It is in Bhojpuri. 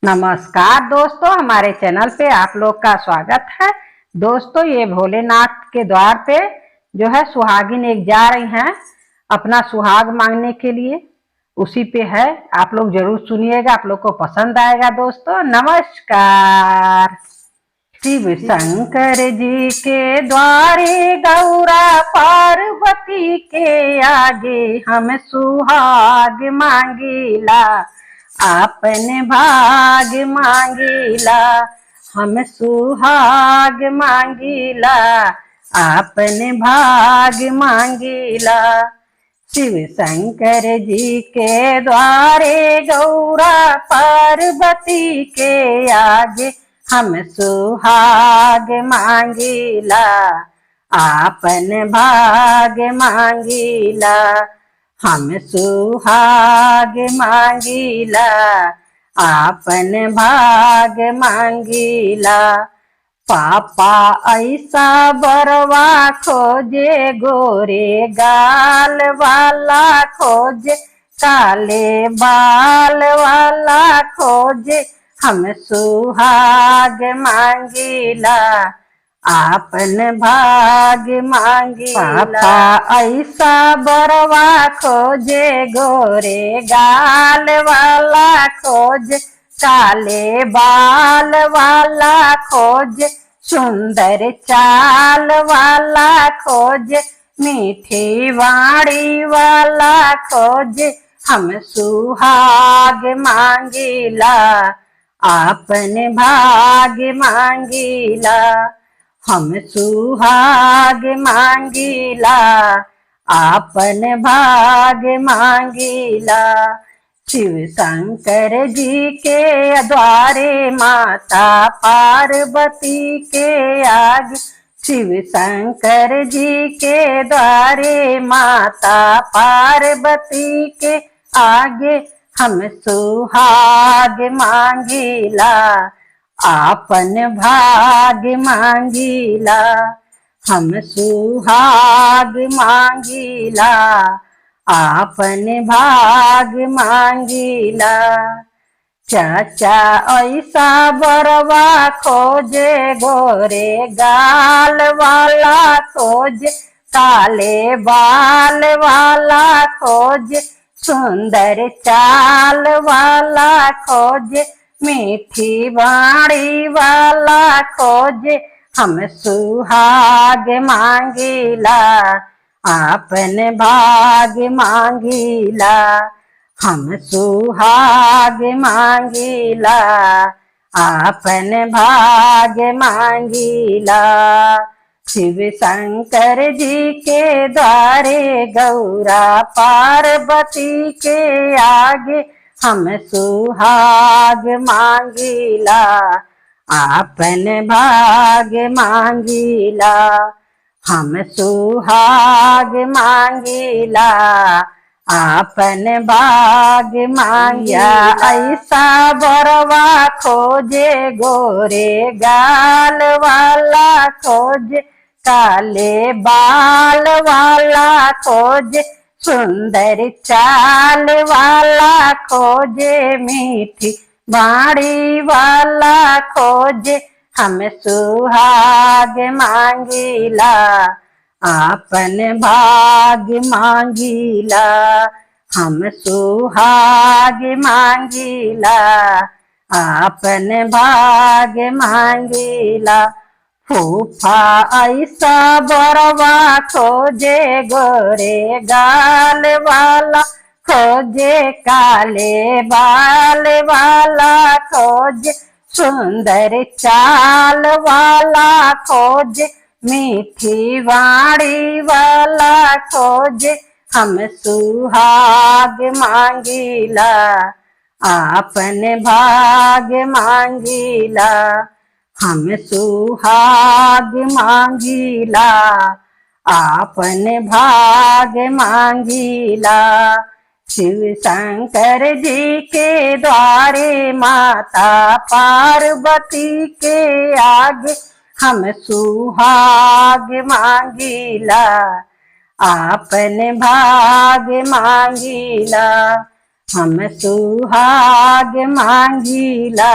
नमस्कार दोस्तों, हमारे चैनल पे आप लोग का स्वागत है। दोस्तों, ये भोलेनाथ के द्वार पे जो है सुहागिन एक जा रही हैं अपना सुहाग मांगने के लिए। उसी पे है, आप लोग जरूर सुनिएगा, आप लोग को पसंद आएगा। दोस्तों नमस्कार। शिव शंकर जी के द्वारे गौरा पार्वती के आगे हम सुहाग मांगीला, आपने भाग मांगीला। हम सुहाग मांगीला, आपने भाग मांगीला। शिव शंकर जी के द्वारे गौरा पार्वती के आगे हम सुहाग मांगीला, आपन भाग मांगीला। हम सुहाग मांगीला, आपन भाग मांगीला। पापा ऐसा बरवा खोजे, गोरे गाल वाला खोजे, काले बाल वाला खोजे। हम सुहाग मांगीला, आपन भाग मांगीला। पापा ऐसा बरवा खोजे, गोरे गाल वाला खोजे, काले बाल वाला खोजे, सुंदर चाल वाला खोजे, मीठी वाणी वाला खोजे। हम सुहाग मांगीला, आपन भाग मांगीला। हम सुहाग मांगीला, आपन भाग मांगीला। शिव शंकर जी के द्वारे माता पार्वती के आगे, शिव शंकर जी के द्वारे माता पार्वती के आगे हम सुहाग मांगीला, आपन भाग मांगीला। हम सुहाग मांगीला, आपन भाग मांगीला। चाचा ऐसा बरवा खोजे, गोरे गाल वाला खोजे, काले बाल वाला खोजे, सुंदर चाल वाला खोजे, मीठी वाणी वाला खोजे। हम सुहाग मांगीला, आपन भाग मांगीला। हम सुहाग मांगीला, आपन भाग मांगीला। शिव शंकर जी के द्वारे गौरा पार्वती के आगे हम सुहाग मांगीला, आपन भाग मांगीला। हम सुहाग मांगीला, आपन भाग मांगिया। ऐसा बरवा खोजे, गोरे गाल वाला खोजे, काले बाल वाला खोजे, सुंदर चाल वाला खोजे, मीठी वाणी वाला खोजे। हम सुहाग मांगीला, आपन भाग मांगीला। हम सुहाग मांगीला, आपन भाग मांगीला। फूफा ऐसा बरवा खोजे, गोरे गाल वाला खोजे, काले बाल वाला खोजे, सुंदर चाल वाला खोजे, मीठी वाणी वाला खोजे। हम सुहाग मांगीला, आपन भाग मांगीला। हम सुहाग मांगीला, आपन भाग मांगीला। शिव शंकर जी के द्वारे माता पार्वती के आगे हम सुहाग मांगीला, आपन भाग मांगीला। हम सुहाग मांगीला